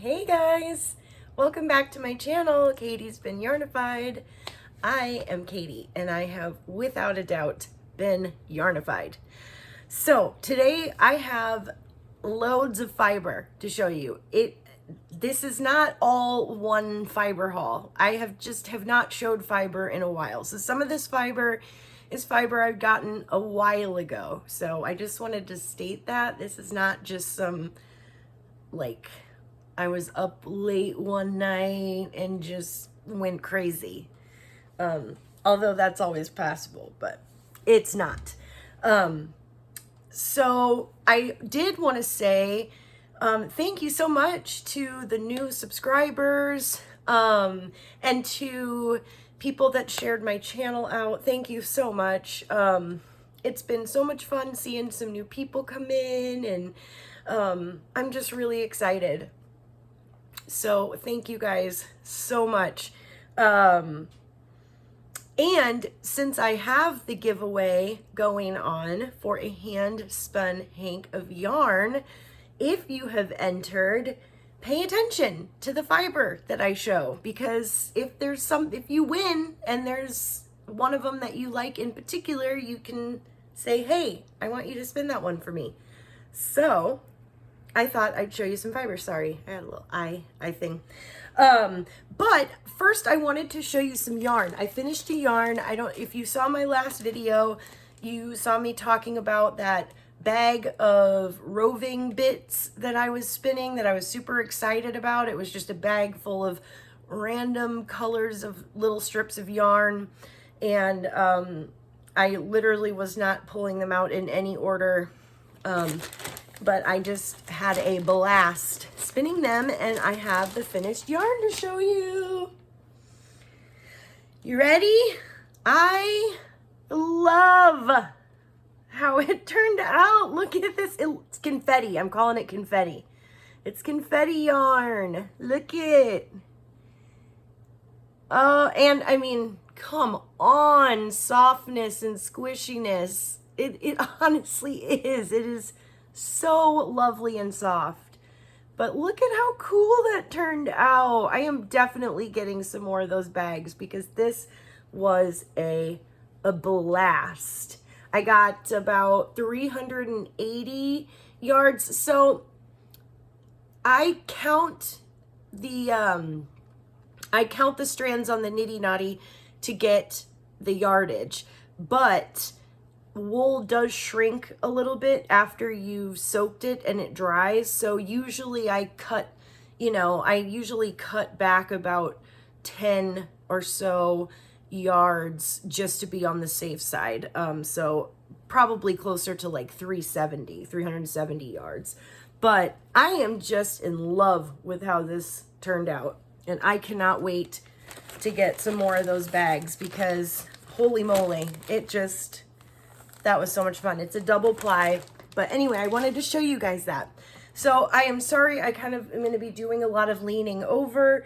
Hey guys, welcome back to my channel. Katie's been yarnified. I am Katie and I have without a doubt been yarnified. So today I have loads of fiber to show you. This is not all one fiber haul. I have not showed fiber in a while. So some of this fiber is fiber I've gotten a while ago. So I just wanted to state that this is not just some like I was up late one night and just went crazy. Although that's always possible, but it's not. So I did want to say thank you so much to the new subscribers and to people that shared my channel out. Thank you so much. It's been so much fun seeing some new people come in, and I'm just really excited. So thank you guys so much. And since I have the giveaway going on for a hand spun hank of yarn, if you have entered, pay attention to the fiber that I show, because if you win and there's one of them that you like in particular, you can say, hey, I want you to spin that one for me. So I thought I'd show you some fiber. Sorry, I had a little eye thing. But first I wanted to show you some yarn. I finished a yarn. If you saw my last video, you saw me talking about that bag of roving bits that I was spinning that I was super excited about. It was just a bag full of random colors of little strips of yarn. And I literally was not pulling them out in any order. But I just had a blast spinning them, and I have the finished yarn to show you. You ready? I love how it turned out. Look at this. It's confetti. I'm calling it confetti. It's confetti yarn. Look it. And I mean, come on, softness and squishiness. It honestly is. It is so lovely and soft. But look at how cool that turned out. I am definitely getting some more of those bags because this was a blast. I got about 380 yards. So I count the strands on the Nitty Knotty to get the yardage, but wool does shrink a little bit after you've soaked it and it dries. So usually I usually cut back about 10 or so yards just to be on the safe side. So probably closer to like 370 yards. But I am just in love with how this turned out. And I cannot wait to get some more of those bags because holy moly, that was so much fun. It's a double ply. But anyway, I wanted to show you guys that. So I am sorry, I kind of am going to be doing a lot of leaning over.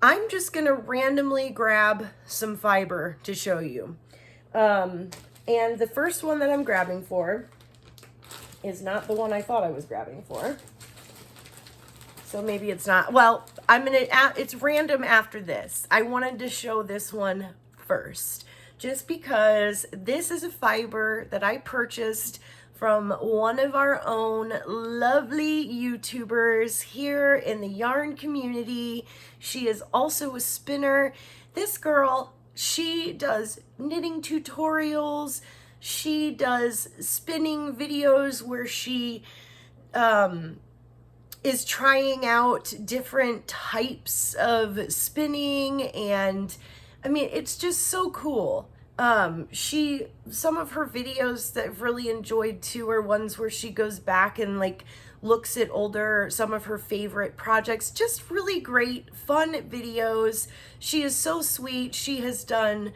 I'm just going to randomly grab some fiber to show you. And the first one that I'm grabbing for is not the one I thought I was grabbing for. So maybe it's not. Well, it's random after this. I wanted to show this one first, just because this is a fiber that I purchased from one of our own lovely YouTubers here in the yarn community. She is also a spinner. This girl, she does knitting tutorials. She does spinning videos where she is trying out different types of spinning, and I mean, it's just so cool. Some of her videos that I've really enjoyed too are ones where she goes back and like looks at some of her favorite projects. Just really great, fun videos. She is so sweet. She has done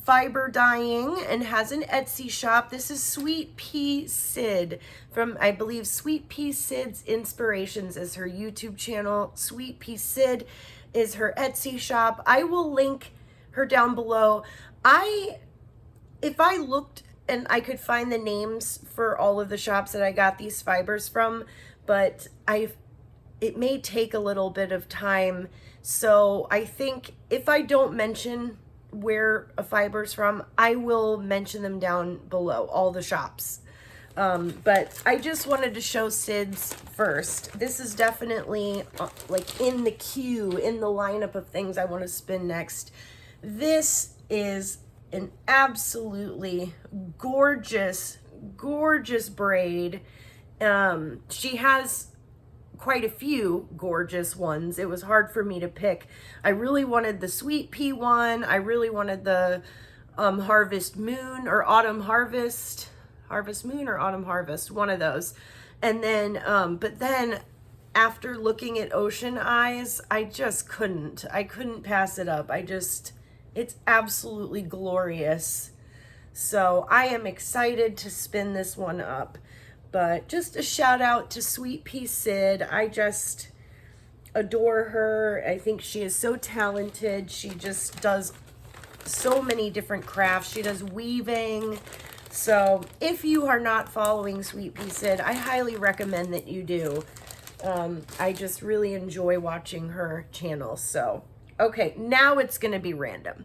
fiber dyeing and has an Etsy shop. This is Sweetpeacyd from, I believe, Sweetpeacyd's Inspirations is her YouTube channel. Sweetpeacyd is her Etsy shop. I will link her down below. If I looked and I could find the names for all of the shops that I got these fibers from, but it may take a little bit of time. So I think if I don't mention where a fiber's from, I will mention them down below, all the shops. But I just wanted to show Syd's first. This is definitely like in the queue, in the lineup of things I want to spin next. This is an absolutely gorgeous, gorgeous braid. She has quite a few gorgeous ones. It was hard for me to pick. I really wanted the Sweet Pea one. I really wanted the Harvest Moon or Autumn Harvest. Harvest Moon or Autumn Harvest, one of those. And then, but then after looking at Ocean Eyes, I just couldn't. I couldn't pass it up. It's absolutely glorious. So I am excited to spin this one up. But just a shout out to Sweetpeacyd. I just adore her. I think she is so talented. She just does so many different crafts. She does weaving. So if you are not following Sweetpeacyd, I highly recommend that you do. I just really enjoy watching her channel. So, okay, now it's going to be random.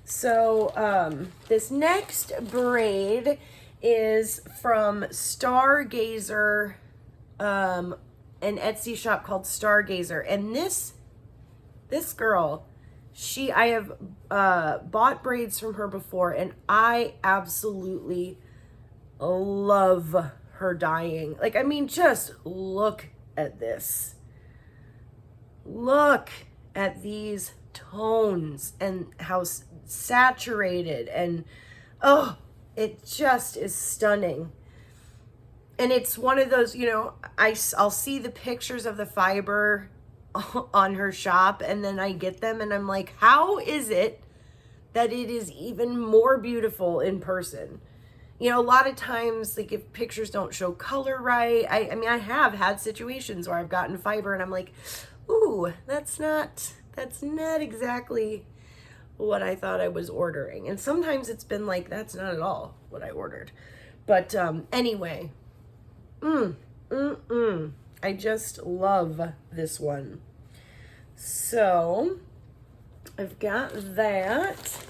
So this next braid is from Stargazer, an Etsy shop called Stargazer. And this girl, I have bought braids from her before, and I absolutely love her dyeing. Like, I mean, just look at this. Look at these tones and how saturated, and oh, it just is stunning. And it's one of those, you know, I'll see the pictures of the fiber on her shop, and then I get them and I'm like, how is it that it is even more beautiful in person? You know, a lot of times, like, if pictures don't show color right, I mean, I have had situations where I've gotten fiber and I'm like, ooh, that's not exactly what I thought I was ordering. And sometimes it's been like, that's not at all what I ordered. But anyway, I just love this one. So I've got that.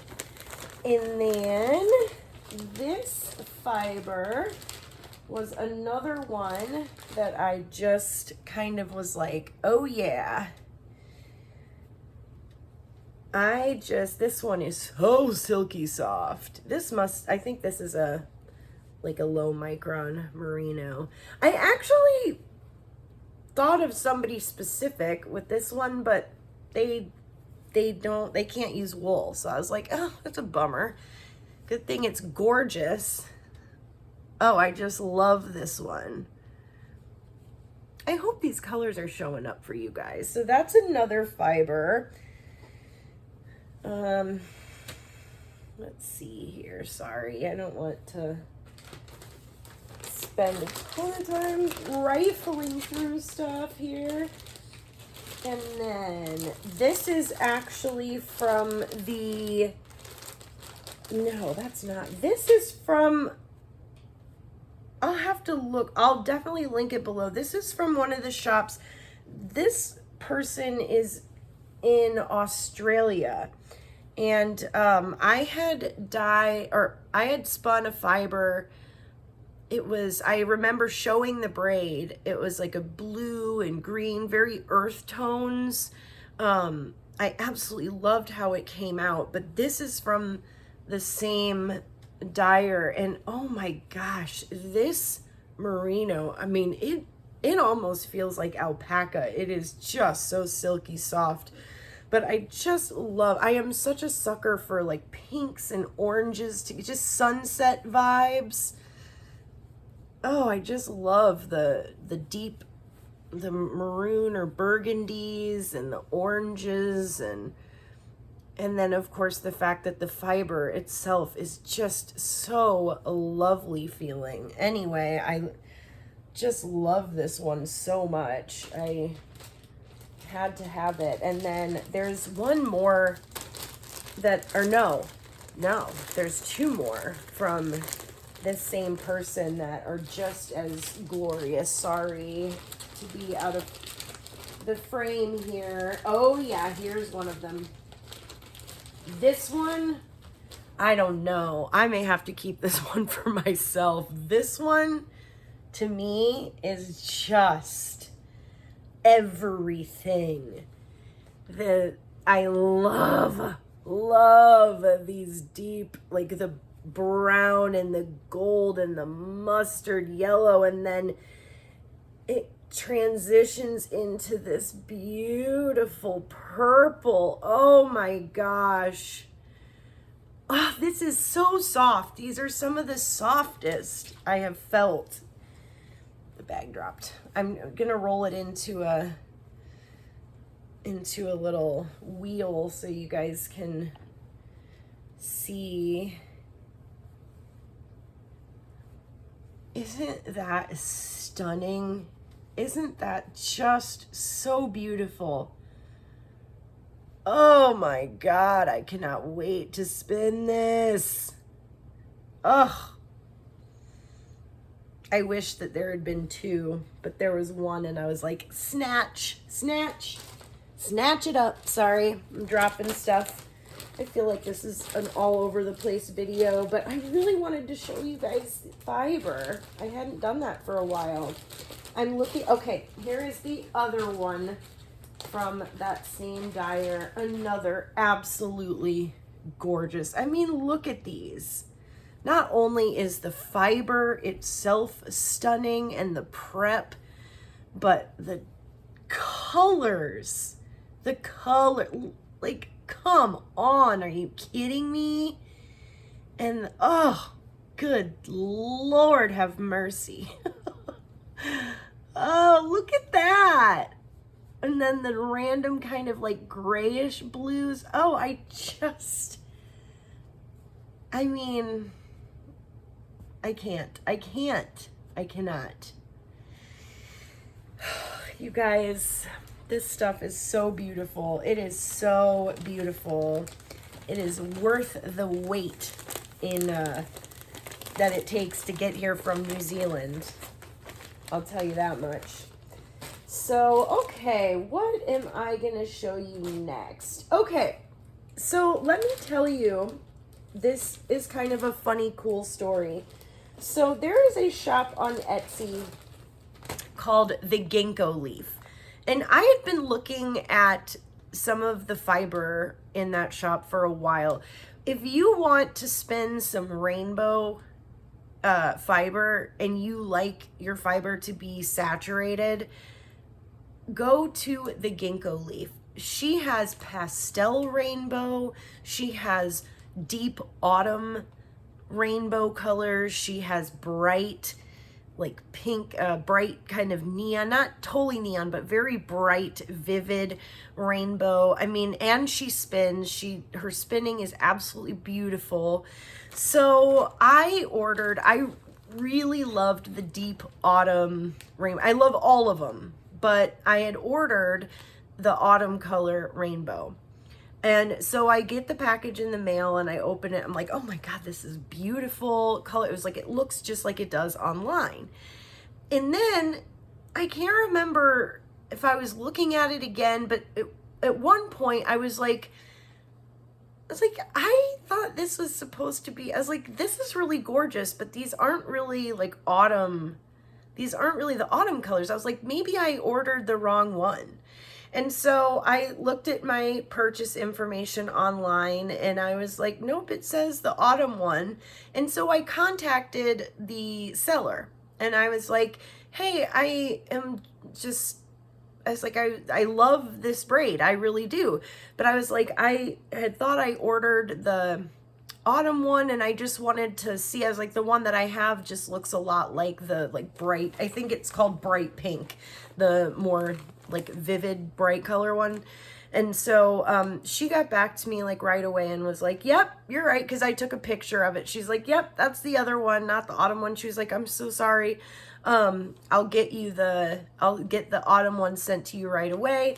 And then this fiber was another one that I just kind of was like, oh yeah. This one is so silky soft. I think this is like a low micron merino. I actually thought of somebody specific with this one, but they can't use wool. So I was like, oh, that's a bummer. Good thing it's gorgeous. Oh, I just love this one. I hope these colors are showing up for you guys. So that's another fiber. Let's see here. Sorry, I don't want to spend a ton of time rifling through stuff here. And then this is actually from the, no, that's not. This is from, I'll have to look. I'll definitely link it below. This is from one of the shops. This person is in Australia. And I had spun a fiber. I remember showing the braid. It was like a blue and green, very earth tones. I absolutely loved how it came out, but this is from the same dyer, and oh my gosh, this merino, I mean, it almost feels like alpaca. It is just so silky soft. But I am such a sucker for like pinks and oranges, just sunset vibes. Oh, I just love the maroon or burgundies and the oranges, and then of course the fact that the fiber itself is just so lovely feeling. Anyway, I just love this one so much. I had to have it. And then there's one more there's two more from this same person that are just as glorious. Sorry to be out of the frame here. Oh yeah, here's one of them. This one, I don't know. I may have to keep this one for myself. This one, to me, is just everything. I love these deep, like the brown and the gold and the mustard yellow, and then it transitions into this beautiful purple. Oh my gosh. Oh, this is so soft. These are some of the softest I have felt. The bag dropped. I'm gonna roll it into a little wheel so you guys can see. Isn't that stunning? Isn't that just so beautiful? Oh my God, I cannot wait to spin this. Ugh. I wish that there had been two, but there was one and I was like, snatch, snatch, snatch it up. Sorry, I'm dropping stuff. I feel like this is an all over the place video, but I really wanted to show you guys fiber. I hadn't done that for a while. I'm looking, okay, here is the other one from that same dyer. Another absolutely gorgeous. I mean, look at these. Not only is the fiber itself stunning and the prep, but the colors, like, come on, are you kidding me? And, oh, good Lord have mercy. Oh, look at that. And then the random kind of like grayish blues. Oh, I mean, I cannot. You guys, this stuff is so beautiful. It is so beautiful. It is worth the wait in that it takes to get here from New Zealand. I'll tell you that much. So, okay, what am I going to show you next? Okay, so let me tell you, this is kind of a funny, cool story. So there is a shop on Etsy called TheGingkoLeaf. And I had been looking at some of the fiber in that shop for a while. If you want to spin some rainbow fiber and you like your fiber to be saturated, go to TheGingkoLeaf. She has pastel rainbow. She has deep autumn rainbow colors. She has bright, like pink, bright kind of neon, not totally neon, but very bright, vivid rainbow. I mean, and she spins. Her spinning is absolutely beautiful. So I really loved the deep autumn rainbow. I love all of them, but I had ordered the autumn color rainbow. And so I get the package in the mail and I open it. I'm like, oh my God, this is beautiful color. It was like, it looks just like it does online. And then I can't remember if I was looking at it again, but at one point I was like, I thought this was supposed to be, I was like, this is really gorgeous, but these aren't really like autumn. These aren't really the autumn colors. I was like, maybe I ordered the wrong one. And so I looked at my purchase information online and I was like, nope, it says the autumn one. And so I contacted the seller and I was like, hey, I love this braid. I really do. But I was like, I had thought I ordered the autumn one and I just wanted to see. I was like, the one that I have just looks a lot like the bright, I think it's called bright pink, the more like vivid bright color one. And so she got back to me like right away and was like, yep, you're right, because I took a picture of it. She's like, yep, that's the other one, not the autumn one. She was like, I'm so sorry. I'll get the autumn one sent to you right away.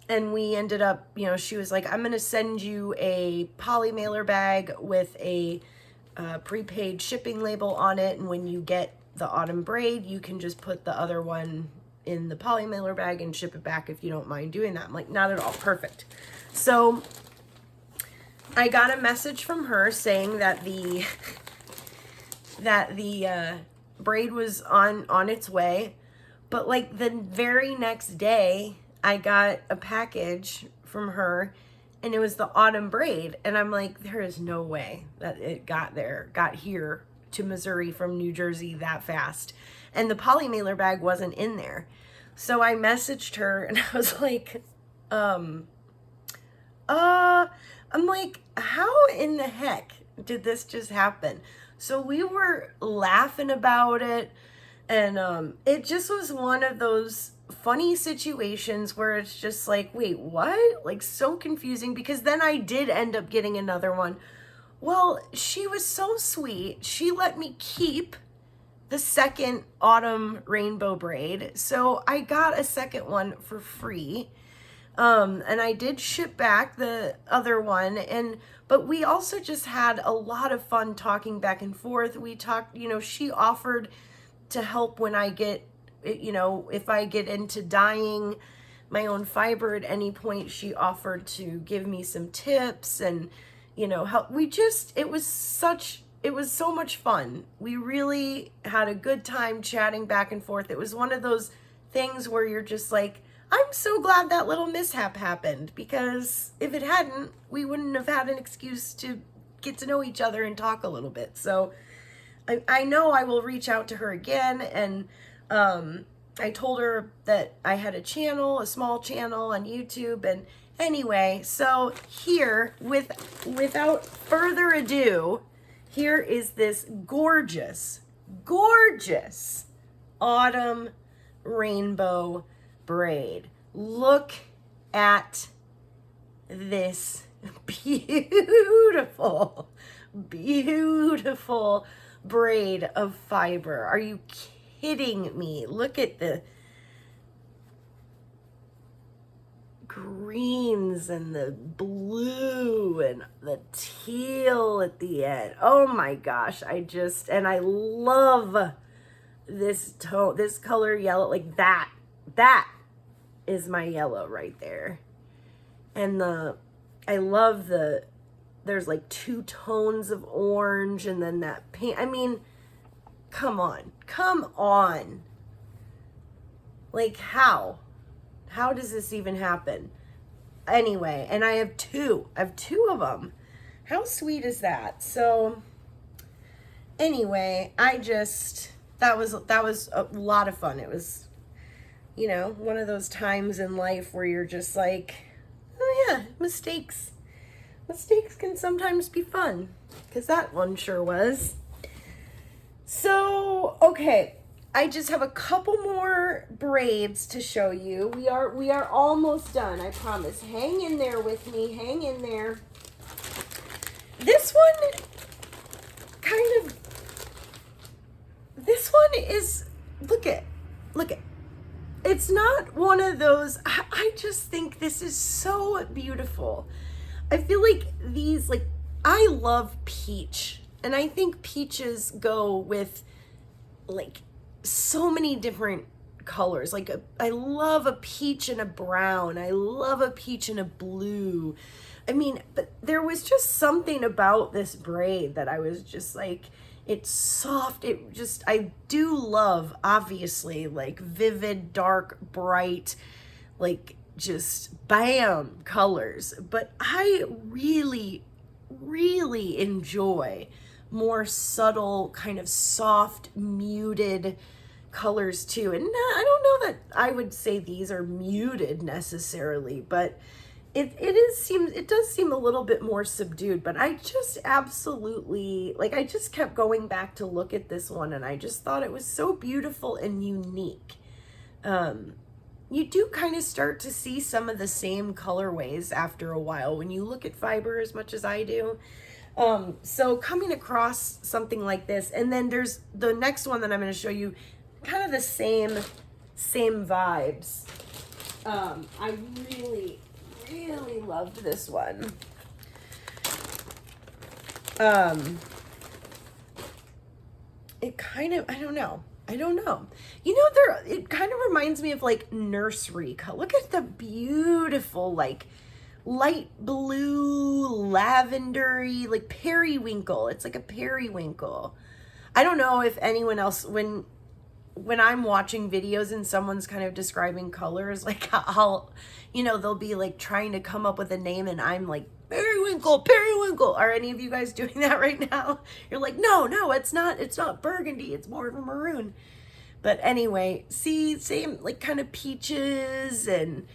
And we ended up, she was like, I'm going to send you a poly mailer bag with a prepaid shipping label on it. And when you get the autumn braid, you can just put the other one in the poly mailer bag and ship it back if you don't mind doing that. I'm like, not at all. Perfect. So I got a message from her saying that the braid was on its way. But like the very next day, I got a package from her and it was the autumn braid. And I'm like, there is no way that it got here to Missouri from New Jersey that fast. And the poly mailer bag wasn't in there. So I messaged her and I was like, I'm like, how in the heck did this just happen? So we were laughing about it. And it just was one of those funny situations where it's just like, wait, what? Like, so confusing, because then I did end up getting another one. Well, she was so sweet. She let me keep the second autumn rainbow braid. So I got a second one for free. And I did ship back the other one. But we also just had a lot of fun talking back and forth. We talked, she offered to help when I get, if I get into dyeing my own fiber at any point. She offered to give me some tips and, help. It was so much fun. We really had a good time chatting back and forth. It was one of those things where you're just like, I'm so glad that little mishap happened, because if it hadn't, we wouldn't have had an excuse to get to know each other and talk a little bit. So I know I will reach out to her again, and I told her that I had a small channel on YouTube, and anyway, so here, without further ado, here is this gorgeous, gorgeous autumn rainbow braid. Look at this beautiful, beautiful braid of fiber. Are you kidding me? Look at the greens and the blue and the teal at the end. Oh my gosh, and I love this tone, this color yellow, like that is my yellow right there. And I love there's like 2 tones of orange and then that pink. I mean, come on. Like, how does this even happen? Anyway, and I have two of them. How sweet is that? So anyway, that was a lot of fun. It was, one of those times in life where you're just like, oh yeah, mistakes can sometimes be fun, because that one sure was. So, okay, I just have a couple more braids to show you. We are almost done, I promise. Hang in there with me, hang in there. This one is, look at. It's not one of those, I just think this is so beautiful. I feel like these, like, I love peach, and I think peaches go with, like, so many different colors. Like, I love a peach and a brown. I love a peach and a blue. I mean, but there was just something about this braid that I was just like, it's soft. I do love, obviously, like, vivid, dark, bright, like, just bam colors. But I really, really enjoy more subtle, kind of soft, muted colors too. And I don't know that I would say these are muted necessarily, but it does seem a little bit more subdued. But I just absolutely, like, I just kept going back to look at this one, and I just thought it was so beautiful and unique. You do kind of start to see some of the same colorways after a while when you look at fiber as much as I do. So coming across something like this, and then there's the next one that I'm going to show you, kind of the same vibes. I really, really loved this one. It kind of, I don't know. I don't know. You know, it kind of reminds me of like nursery color. Look at the beautiful, like light blue, lavendery, like periwinkle. It's like a periwinkle. I don't know if anyone else, when I'm watching videos and someone's kind of describing colors, like I'll, you know, they'll be like trying to come up with a name and I'm like, periwinkle, periwinkle. Are any of you guys doing that right now? You're like, no, it's not burgundy. It's more of a maroon. But anyway, see, same like kind of peaches, and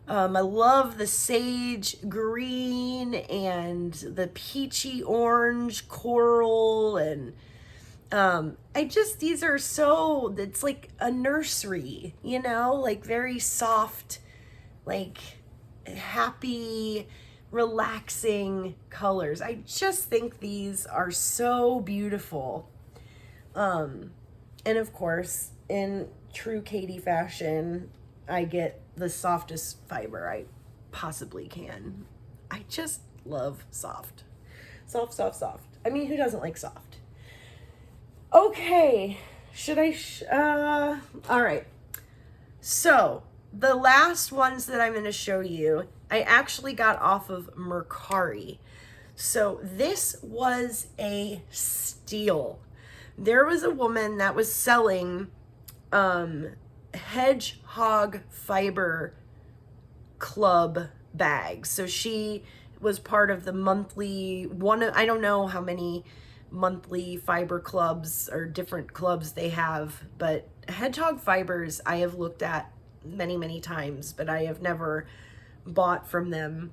I love the sage green and the peachy orange coral, and these are so, it's like a nursery, you know, like very soft, like happy, relaxing colors. I just think these are so beautiful. And of course, in true Katie fashion, I get the softest fiber I possibly can. I just love soft. Soft, soft, soft. I mean, who doesn't like soft? Okay, should I, all right. So the last ones that I'm going to show you, I actually got off of Mercari. So this was a steal. There was a woman that was selling hedgehog fiber club bags. So she was part of the monthly I don't know how many monthly fiber clubs or different clubs they have, but hedgehog fibers I have looked at many times, but I have never bought from them,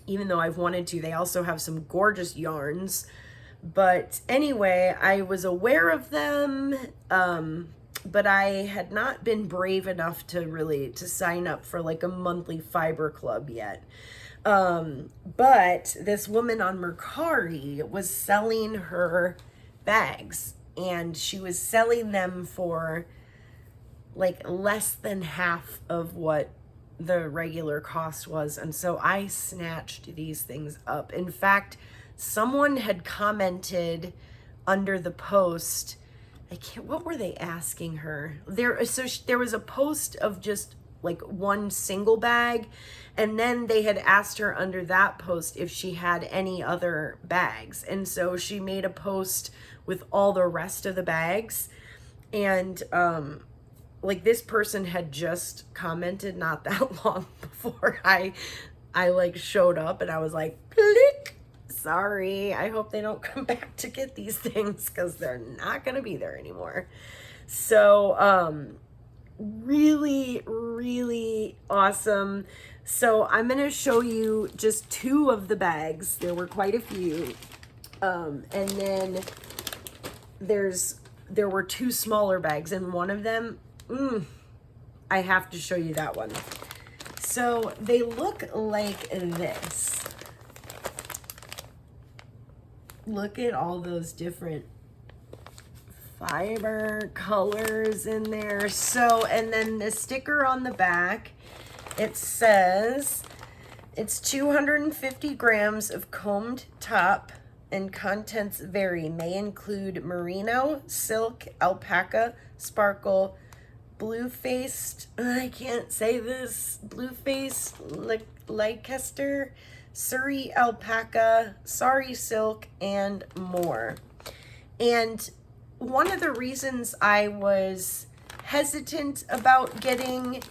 even though I've wanted to. They also have some gorgeous yarns. But anyway, I was aware of them, but I had not been brave enough to sign up for like a monthly fiber club yet. But this woman on Mercari was selling her bags, and she was selling them for like less than half of what the regular cost was. And so I snatched these things up. In fact, someone had commented under the post, what were they asking her? There was a post of just like one single bag, and then they had asked her under that post if she had any other bags. And so she made a post with all the rest of the bags, and like this person had just commented not that long before I like showed up, and I was like, click. Sorry, I hope they don't come back to get these things, because they're not going to be there anymore. So, really awesome. So I'm going to show you just two of the bags. There were quite a few. And then there were two smaller bags, and one of them, I have to show you that one. So they look like this. Look at all those different fiber colors in there. So, and then the sticker on the back, it says it's 250 grams of combed top, and contents vary. May include merino, silk, alpaca, sparkle, blue-faced, I can't say this, blue-faced Leicester, Surrey alpaca, sari silk, and more. And one of the reasons I was hesitant about getting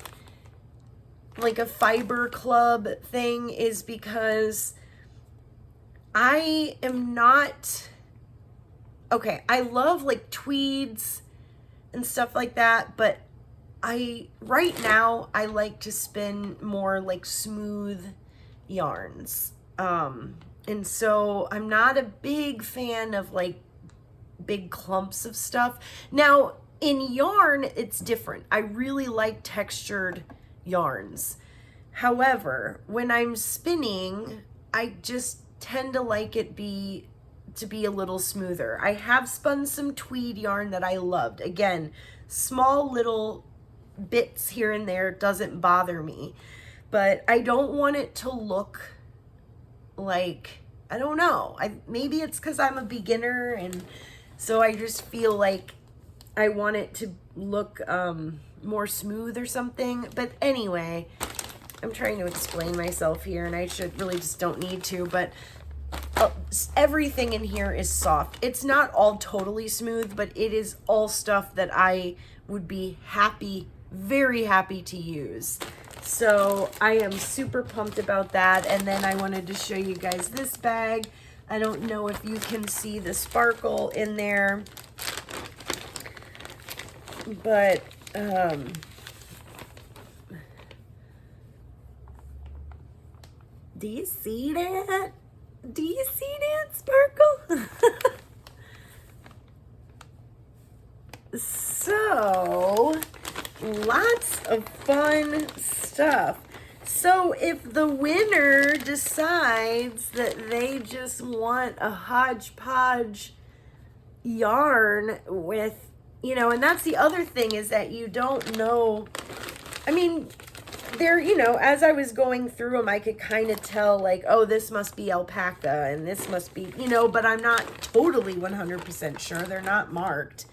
like a fiber club thing is because I am not, okay, I love like tweeds and stuff like that, but right now I like to spin more like smooth yarns. And so I'm not a big fan of like big clumps of stuff. Now in yarn, it's different. I really like textured yarns. However, when I'm spinning, I just tend to like it to be a little smoother. I have spun some tweed yarn that I loved. Again, small little bits here and there doesn't bother me, but I don't want it to look like, I don't know, maybe it's because I'm a beginner, and so I just feel like I want it to look more smooth or something. But anyway, I'm trying to explain myself here, and I should really just don't need to, but everything in here is soft. It's not all totally smooth, but it is all stuff that I would be happy, very happy to use. So I am super pumped about that. And then I wanted to show you guys this bag. I don't know if you can see the sparkle in there, but do you see that? Do you see that sparkle? So, lots of fun stuff. So if the winner decides that they just want a hodgepodge yarn with, you know, and that's the other thing, is that you don't know, I mean, there, you know, as I was going through them, I could kind of tell, like, oh, this must be alpaca and this must be, you know, but I'm not totally 100% sure. They're not marked.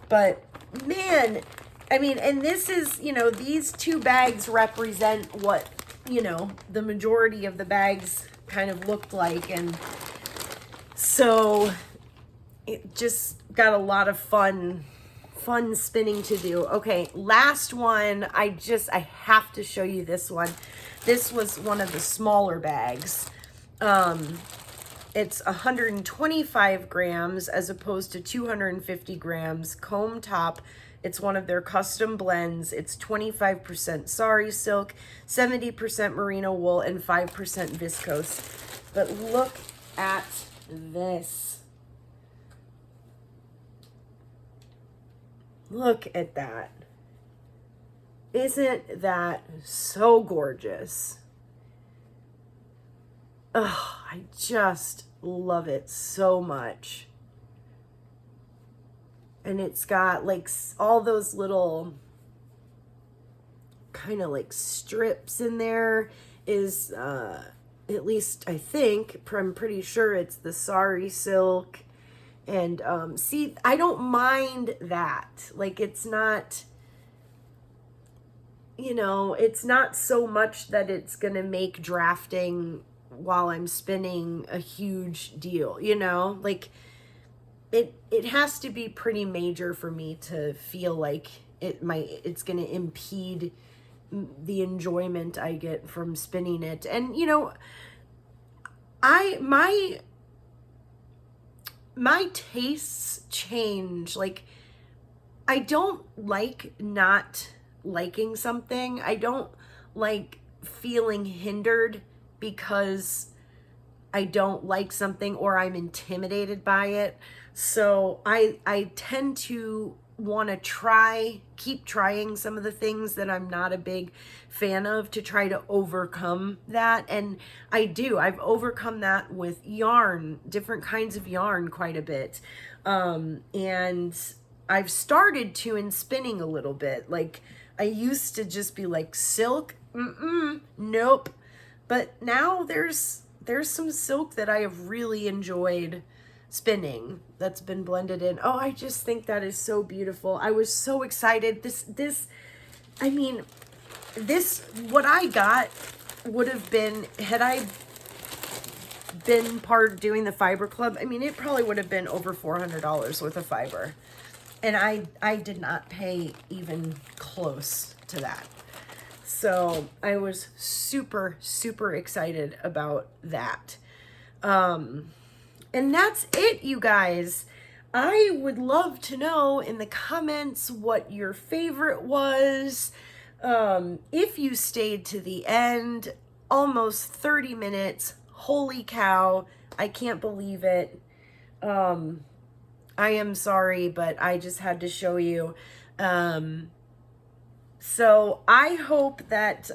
But man, I mean, and this is, you know, these two bags represent what, you know, the majority of the bags kind of looked like. And so it just got a lot of fun spinning to do. Okay, last one. I have to show you this one. This was one of the smaller bags. It's 125 grams as opposed to 250 grams. Comb top. It's one of their custom blends. It's 25% sari silk, 70% merino wool, and 5% viscose. But look at this. Look at that. Isn't that so gorgeous? Oh, I just love it so much. And it's got like all those little kind of like strips in there. Is at least I think, I'm pretty sure it's the sari silk. And see, I don't mind that. Like, it's not, you know, it's not so much that it's going to make drafting while I'm spinning a huge deal, you know? Like, it has to be pretty major for me to feel like it's going to impede the enjoyment I get from spinning it. And, you know, my tastes change. Like, I don't like not liking something. I don't like feeling hindered because I don't like something or I'm intimidated by it. So I tend to want to keep trying some of the things that I'm not a big fan of, to try to overcome that. And I've overcome that with yarn, different kinds of yarn, quite a bit. And I've started to in spinning a little bit. Like, I used to just be like, silk, nope. But now there's some silk that I have really enjoyed spinning that's been blended in. Oh, I just think that is so beautiful. I was so excited. I mean, what I got would have been, had I been part of doing the fiber club, I mean, it probably would have been over $400 worth of fiber. And I did not pay even close to that. So I was super, super excited about that. And that's it, you guys. I would love to know in the comments what your favorite was. If you stayed to the end, almost 30 minutes. Holy cow. I can't believe it. I am sorry, but I just had to show you. So I hope that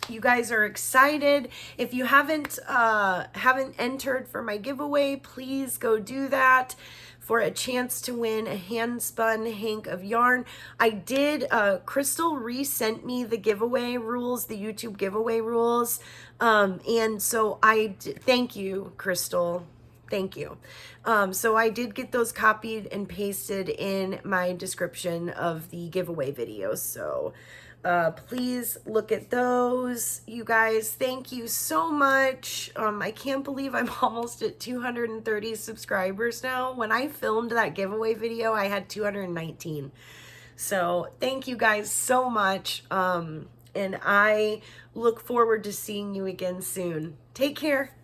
you guys are excited. If you haven't entered for my giveaway, please go do that for a chance to win a hand spun hank of yarn. I did, Crystal resent me the giveaway rules, the YouTube giveaway rules. And so thank you, Crystal. Thank you. So I did get those copied and pasted in my description of the giveaway videos. So please look at those. You guys, thank you so much. I can't believe I'm almost at 230 subscribers now. When I filmed that giveaway video, I had 219. So thank you guys so much. And I look forward to seeing you again soon. Take care.